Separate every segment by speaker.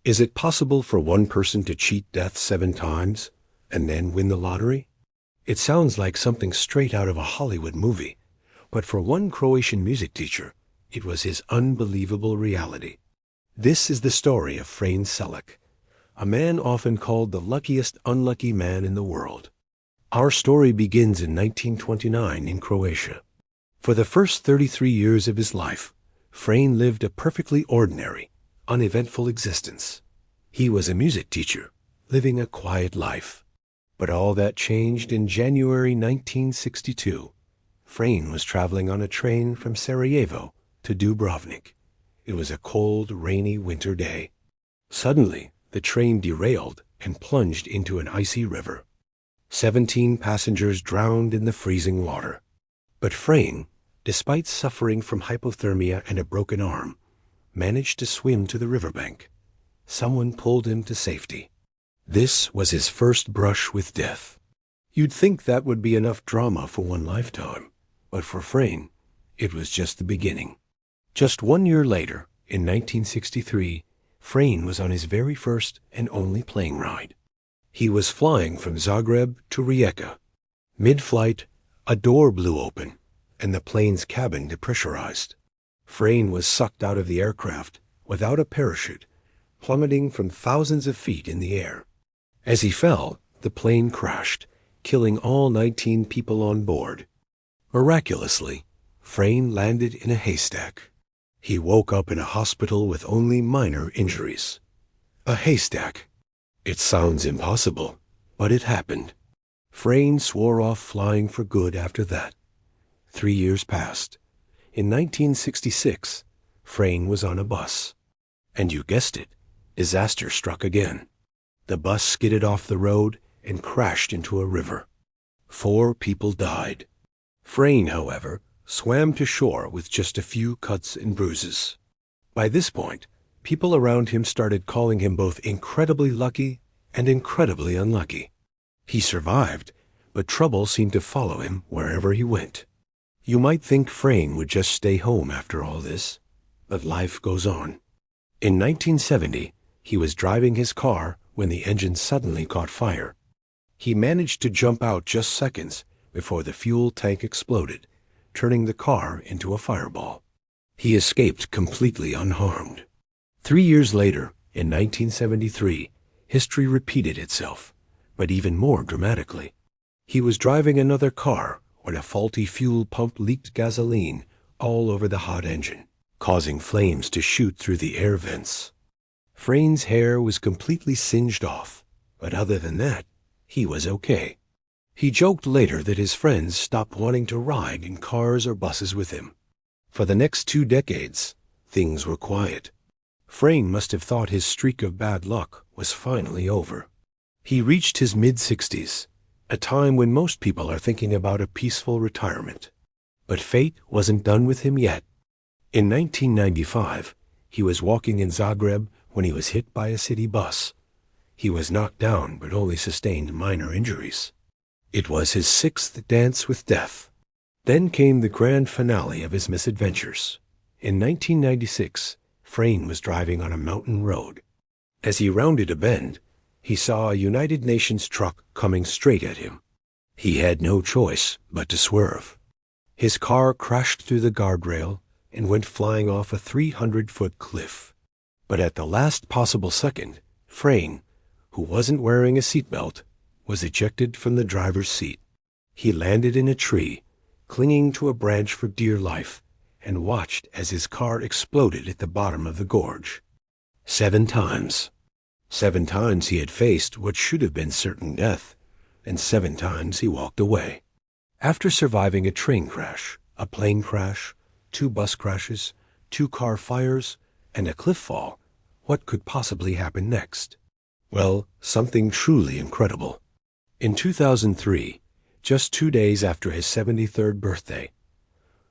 Speaker 1: Is it possible for one person to cheat death 7 times and then win the lottery? It sounds like something straight out of a Hollywood movie, but for one Croatian music teacher, it was his unbelievable reality. This is the story of Frane Selak, a man often called the luckiest unlucky man in the world. Our story begins in 1929 in Croatia. For the first 33 years of his life, Frane lived a perfectly ordinary, uneventful existence. He was a music teacher, living a quiet life. But all that changed in January 1962. Frane was traveling on a train from Sarajevo to Dubrovnik. It was a cold, rainy winter day. Suddenly, the train derailed and plunged into an icy river. 17 passengers drowned in the freezing water. But Frane, despite suffering from hypothermia and a broken arm, managed to swim to the riverbank. Someone pulled him to safety. This was his first brush with death. You'd think that would be enough drama for one lifetime, but for Frane, it was just the beginning. Just 1 year later, in 1963, Frane was on his very first and only plane ride. He was flying from Zagreb to Rijeka. Mid-flight, a door blew open, and the plane's cabin depressurized. Frane was sucked out of the aircraft without a parachute, plummeting from thousands of feet in the air. As he fell, the plane crashed, killing all 19 people on board. Miraculously, Frane landed in a haystack. He woke up in a hospital with only minor injuries. A haystack. It sounds impossible, but it happened. Frane swore off flying for good after that. 3 years passed. In 1966, Frane was on a bus. And you guessed it, disaster struck again. The bus skidded off the road and crashed into a river. 4 people died. Frane, however, swam to shore with just a few cuts and bruises. By this point, people around him started calling him both incredibly lucky and incredibly unlucky. He survived, but trouble seemed to follow him wherever he went. You might think Frane would just stay home after all this, but life goes on. In 1970, he was driving his car when the engine suddenly caught fire. He managed to jump out just seconds before the fuel tank exploded, turning the car into a fireball. He escaped completely unharmed. 3 years later, in 1973, history repeated itself, but even more dramatically. He was driving another car when a faulty fuel pump leaked gasoline all over the hot engine, causing flames to shoot through the air vents. Frane's hair was completely singed off, but other than that, he was okay. He joked later that his friends stopped wanting to ride in cars or buses with him. For the next 2 decades, things were quiet. Frane must have thought his streak of bad luck was finally over. He reached his mid-60s, a time when most people are thinking about a peaceful retirement. But fate wasn't done with him yet. In 1995, he was walking in Zagreb when he was hit by a city bus. He was knocked down but only sustained minor injuries. It was his 6th dance with death. Then came the grand finale of his misadventures. In 1996, Frane was driving on a mountain road. As he rounded a bend, he saw a United Nations truck coming straight at him. He had no choice but to swerve. His car crashed through the guardrail and went flying off a 300-foot cliff. But at the last possible second, Frane, who wasn't wearing a seatbelt, was ejected from the driver's seat. He landed in a tree, clinging to a branch for dear life, and watched as his car exploded at the bottom of the gorge. 7 times. 7 times he had faced what should have been certain death, and 7 times he walked away. After surviving a train crash, a plane crash, 2 bus crashes, 2 car fires, and a cliff fall, what could possibly happen next? Well, something truly incredible. In 2003, just 2 days after his 73rd birthday,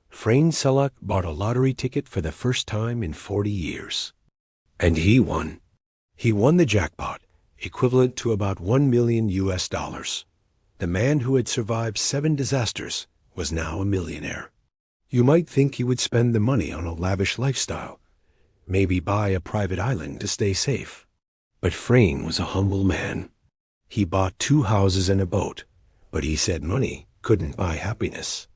Speaker 1: Frane Selak bought a lottery ticket for the first time in 40 years. And he won. He won the jackpot, equivalent to about $1 million. The man who had survived 7 disasters was now a millionaire. You might think he would spend the money on a lavish lifestyle, maybe buy a private island to stay safe. But Frane was a humble man. He bought 2 houses and a boat, but he said money couldn't buy happiness.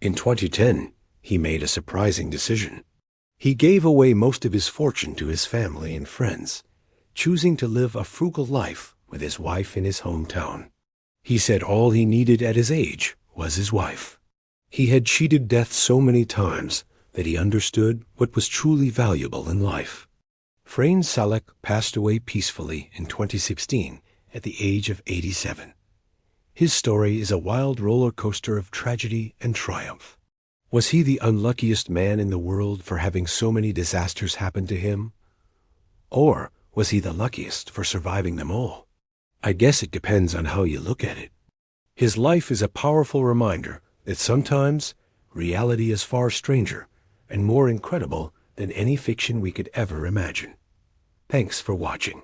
Speaker 1: In 2010, he made a surprising decision. He gave away most of his fortune to his family and friends, choosing to live a frugal life with his wife in his hometown. He said all he needed at his age was his wife. He had cheated death so many times that he understood what was truly valuable in life. Frane Selak passed away peacefully in 2016 at the age of 87. His story is a wild roller coaster of tragedy and triumph. Was he the unluckiest man in the world for having so many disasters happen to him? Or was he the luckiest for surviving them all? I guess it depends on how you look at it. His life is a powerful reminder that sometimes reality is far stranger and more incredible than any fiction we could ever imagine. Thanks for watching.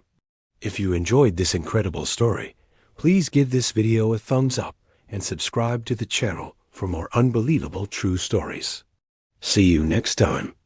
Speaker 1: If you enjoyed this incredible story, please give this video a thumbs up and subscribe to the channel for more unbelievable true stories. See you next time.